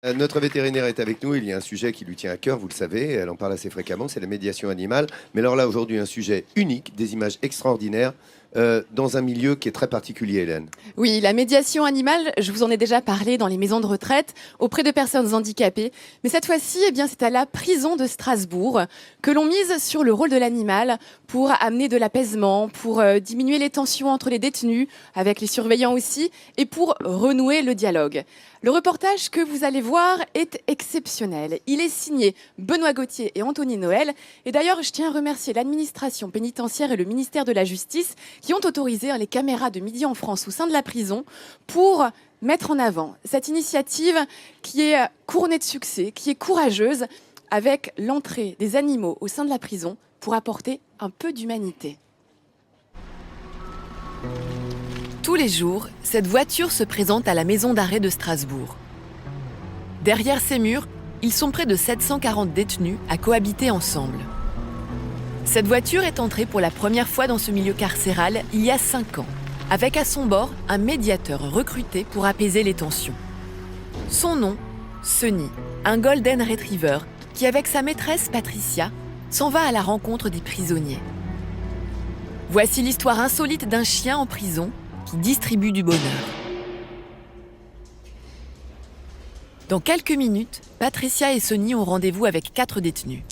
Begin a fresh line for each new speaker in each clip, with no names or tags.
Notre vétérinaire est avec nous. Il y a un sujet qui lui tient à cœur, vous le savez. Elle en parle assez fréquemment, c'est la médiation animale. Mais alors là, aujourd'hui, un sujet unique, des images extraordinaires dans un milieu qui est très particulier, Hélène.
Oui, la médiation animale, je vous en ai déjà parlé dans les maisons de retraite auprès de personnes handicapées. Mais cette fois-ci, c'est à la prison de Strasbourg que l'on mise sur le rôle de l'animal pour amener de l'apaisement, pour diminuer les tensions entre les détenus, avec les surveillants aussi, et pour renouer le dialogue. Le reportage que vous allez voir est exceptionnel. Il est signé Benoît Gauthier et Anthony Noël. Et d'ailleurs, je tiens à remercier l'administration pénitentiaire et le ministère de la Justice qui ont autorisé les caméras de Midi en France au sein de la prison pour mettre en avant cette initiative qui est couronnée de succès, qui est courageuse, avec l'entrée des animaux au sein de la prison pour apporter un peu d'humanité. Tous les jours, cette voiture se présente à la maison d'arrêt de Strasbourg. Derrière ces murs, ils sont près de 740 détenus à cohabiter ensemble. Cette voiture est entrée pour la première fois dans ce milieu carcéral il y a 5 ans, avec à son bord un médiateur recruté pour apaiser les tensions. Son nom, Sunny, un golden retriever qui, avec sa maîtresse Patricia, s'en va à la rencontre des prisonniers. Voici l'histoire insolite d'un chien en prison qui distribue du bonheur. Dans quelques minutes, Patricia et Sunny ont rendez-vous avec 4 détenus.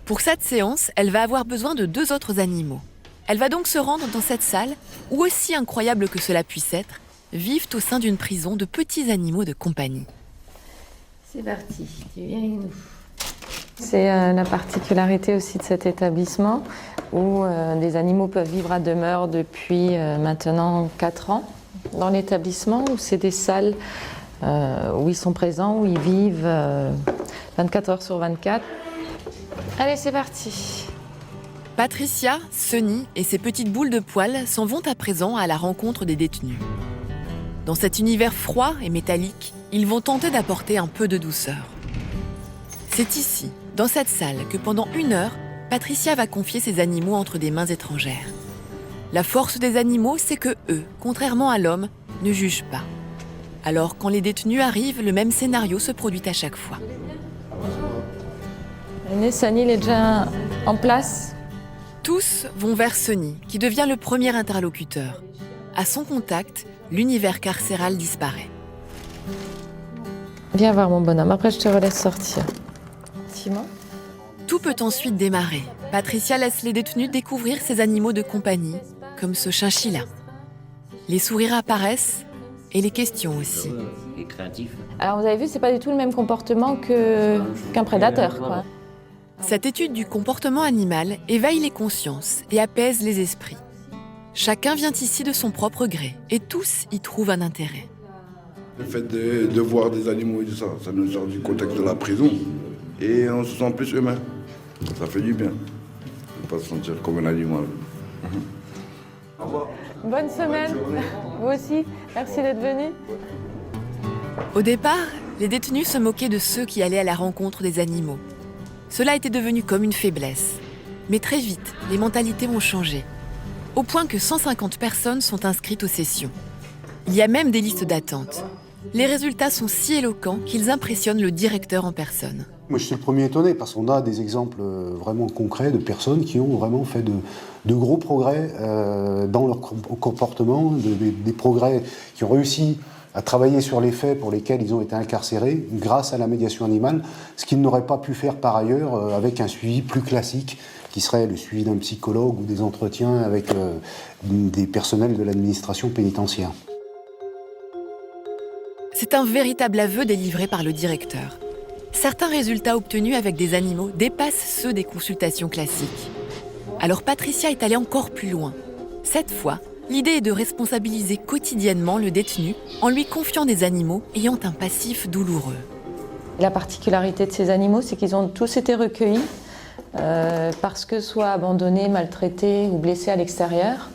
Pour cette séance, elle va avoir besoin de 2 autres animaux. Elle va donc se rendre dans cette salle où, aussi incroyable que cela puisse être, vivent au sein d'une prison de petits animaux de compagnie.
C'est parti, tu viens avec nous. C'est la particularité aussi de cet établissement où des animaux peuvent vivre à demeure depuis maintenant 4 ans dans l'établissement, où c'est des salles où ils sont présents, où ils vivent 24 heures sur 24. Allez, c'est parti.
Patricia, Sunny et ses petites boules de poils s'en vont à présent à la rencontre des détenus. Dans cet univers froid et métallique, ils vont tenter d'apporter un peu de douceur. C'est ici, dans cette salle, que pendant 1 heure, Patricia va confier ses animaux entre des mains étrangères. La force des animaux, c'est que eux, contrairement à l'homme, ne jugent pas. Alors, quand les détenus arrivent, le même scénario se produit à chaque fois.
Sunny, il est déjà en place.
Tous vont vers Sunny, qui devient le premier interlocuteur. À son contact, l'univers carcéral disparaît.
Viens voir mon bonhomme, après je te relaisse sortir. Simon ?
Tout peut ensuite démarrer. Patricia laisse les détenus découvrir ses animaux de compagnie, comme ce chinchilla. Les sourires apparaissent et les questions aussi.
Alors vous avez vu, c'est pas du tout le même comportement qu'un prédateur, quoi.
Cette étude du comportement animal éveille les consciences et apaise les esprits. Chacun vient ici de son propre gré et tous y trouvent un intérêt.
Le fait de voir des animaux et tout ça, ça nous sort du contexte de la prison et on se sent plus humain. Ça fait du bien de ne pas se sentir comme un animal. Au revoir.
Bonne semaine, vous aussi, merci d'être venu.
Au départ, les détenus se moquaient de ceux qui allaient à la rencontre des animaux. Cela était devenu comme une faiblesse. Mais très vite, les mentalités ont changé. Au point que 150 personnes sont inscrites aux sessions. Il y a même des listes d'attente. Les résultats sont si éloquents qu'ils impressionnent le directeur en personne.
Moi, je suis le premier étonné parce qu'on a des exemples vraiment concrets de personnes qui ont vraiment fait de gros progrès dans leur comportement, des progrès qui ont réussi à travailler sur les faits pour lesquels ils ont été incarcérés grâce à la médiation animale, ce qu'ils n'auraient pas pu faire par ailleurs avec un suivi plus classique qui serait le suivi d'un psychologue ou des entretiens avec des personnels de l'administration pénitentiaire.
C'est un véritable aveu délivré par le directeur. Certains résultats obtenus avec des animaux dépassent ceux des consultations classiques. Alors Patricia est allée encore plus loin. Cette fois, l'idée est de responsabiliser quotidiennement le détenu en lui confiant des animaux ayant un passif douloureux.
La particularité de ces animaux, c'est qu'ils ont tous été recueillis parce que soit abandonnés, maltraités ou blessés à l'extérieur.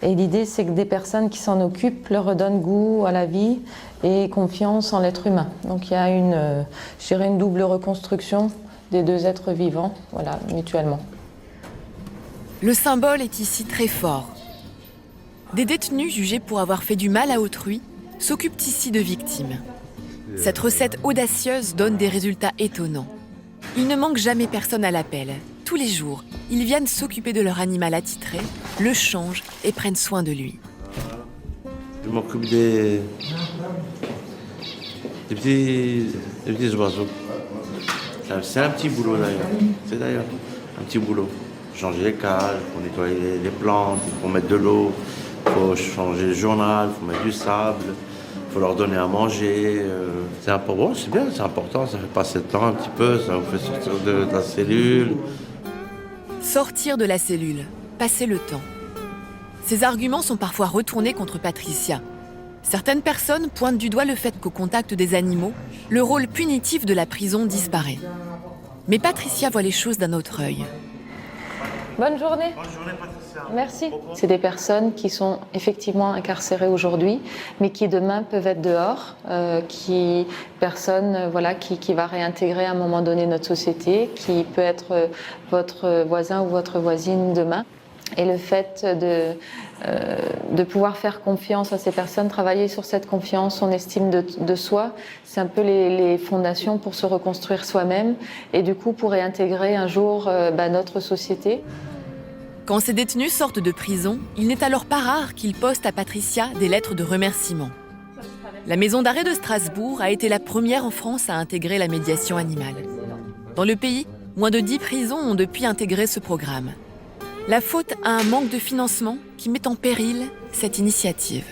Et l'idée, c'est que des personnes qui s'en occupent leur redonnent goût à la vie et confiance en l'être humain. Donc il y a une double reconstruction des 2 êtres vivants, voilà, mutuellement.
Le symbole est ici très fort. Des détenus jugés pour avoir fait du mal à autrui s'occupent ici de victimes.
Cette recette audacieuse donne des résultats étonnants. Il ne manque jamais personne à l'appel. Tous les jours, ils viennent s'occuper de leur animal attitré, le changent et prennent soin de lui.
Je m'occupe des petits oiseaux. C'est un petit boulot d'ailleurs. C'est d'ailleurs un petit boulot. Changer les cages, pour nettoyer les plantes, pour mettre de l'eau, il faut changer le journal, il faut mettre du sable, il faut leur donner à manger. C'est important, c'est bien, c'est important, ça fait passer le temps un petit peu, ça vous fait sortir de la cellule.
Sortir de la cellule, passer le temps. Ces arguments sont parfois retournés contre Patricia. Certaines personnes pointent du doigt le fait qu'au contact des animaux, le rôle punitif de la prison disparaît. Mais Patricia voit les choses d'un autre œil.
Bonne journée.
Bonne journée, Patricia.
Merci. C'est des personnes qui sont effectivement incarcérées aujourd'hui, mais qui demain peuvent être dehors, qui va réintégrer à un moment donné notre société, qui peut être votre voisin ou votre voisine demain. Et le fait de pouvoir faire confiance à ces personnes, travailler sur cette confiance, son estime de soi, c'est un peu les fondations pour se reconstruire soi-même et du coup pour réintégrer un jour notre société.
Quand ces détenus sortent de prison, il n'est alors pas rare qu'ils postent à Patricia des lettres de remerciement. La maison d'arrêt de Strasbourg a été la première en France à intégrer la médiation animale. Dans le pays, moins de 10 prisons ont depuis intégré ce programme. La faute à un manque de financement qui met en péril cette initiative.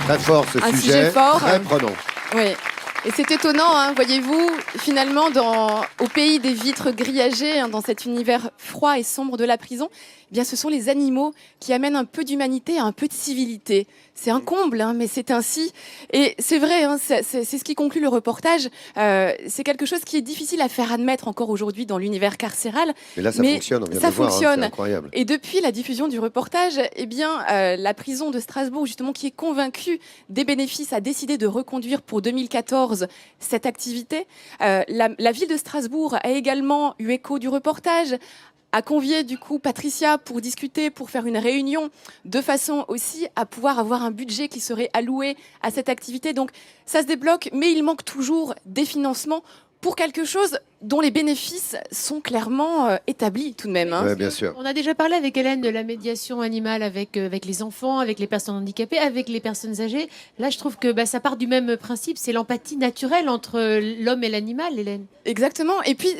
Très fort ce
Un
sujet,
sujet fort.
très prenant.
Oui. Et c'est étonnant, hein, voyez-vous, finalement, au pays des vitres grillagées, hein, dans cet univers froid et sombre de la prison, eh bien, ce sont les animaux qui amènent un peu d'humanité, un peu de civilité. C'est un comble, hein, mais c'est ainsi. Et c'est vrai, hein, c'est ce qui conclut le reportage. C'est quelque chose qui est difficile à faire admettre encore aujourd'hui dans l'univers carcéral.
Mais là, ça fonctionne, on vient
ça
de le voir, hein,
fonctionne.
c'est incroyable.
Et depuis la diffusion du reportage, eh bien, la prison de Strasbourg, justement, qui est convaincue des bénéfices, a décidé de reconduire pour 2014 cette activité. La ville de Strasbourg a également eu écho du reportage, a convié du coup Patricia pour discuter, pour faire une réunion, de façon aussi à pouvoir avoir un budget qui serait alloué à cette activité. Donc ça se débloque, mais il manque toujours des financements pour quelque chose dont les bénéfices sont clairement établis tout de même. Hein.
Ouais, bien sûr.
On a déjà parlé avec Hélène de la médiation animale avec les enfants, avec les personnes handicapées, avec les personnes âgées. Là, je trouve que ça part du même principe, c'est l'empathie naturelle entre l'homme et l'animal, Hélène.
Exactement. Et puis,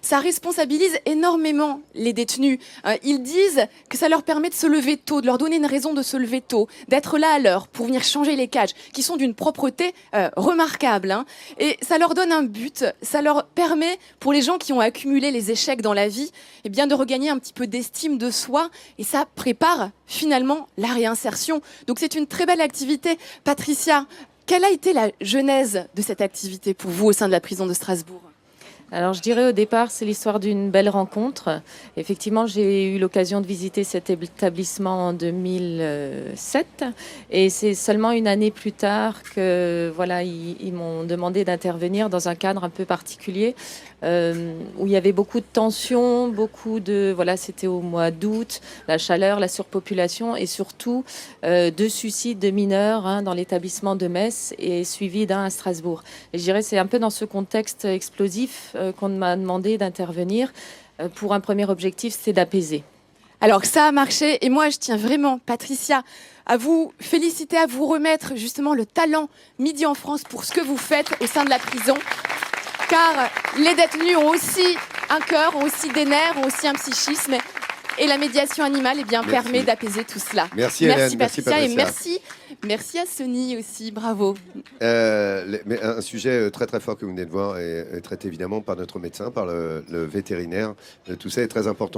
ça responsabilise énormément les détenus. Ils disent que ça leur permet de se lever tôt, de leur donner une raison de se lever tôt, d'être là à l'heure pour venir changer les cages, qui sont d'une propreté remarquable. Hein. Et ça leur donne un but, ça leur permet, pour les gens qui ont accumulé les échecs dans la vie, eh bien, de regagner un petit peu d'estime de soi. Et ça prépare finalement la réinsertion. Donc, c'est une très belle activité. Patricia, quelle a été la genèse de cette activité pour vous au sein de la prison de Strasbourg ?
Alors je dirais au départ, c'est l'histoire d'une belle rencontre. Effectivement, j'ai eu l'occasion de visiter cet établissement en 2007 et c'est seulement une année plus tard que ils m'ont demandé d'intervenir dans un cadre un peu particulier où il y avait beaucoup de tensions, c'était au mois d'août, la chaleur, la surpopulation et surtout 2 suicides de mineurs dans l'établissement de Metz et suivi d'un à Strasbourg. Et je dirais c'est un peu dans ce contexte explosif qu'on m'a demandé d'intervenir pour un premier objectif, c'est d'apaiser.
Alors ça a marché et moi je tiens vraiment, Patricia, à vous féliciter, à vous remettre justement le talent Midi en France pour ce que vous faites au sein de la prison. Car les détenus ont aussi un cœur, ont aussi des nerfs, ont aussi un psychisme. Et la médiation animale permet d'apaiser tout cela.
Merci Hélène,
merci Patricia et merci à Sony aussi, bravo.
Mais un sujet très très fort que vous venez de voir est traité évidemment par notre médecin, par le vétérinaire. Tout ça est très important.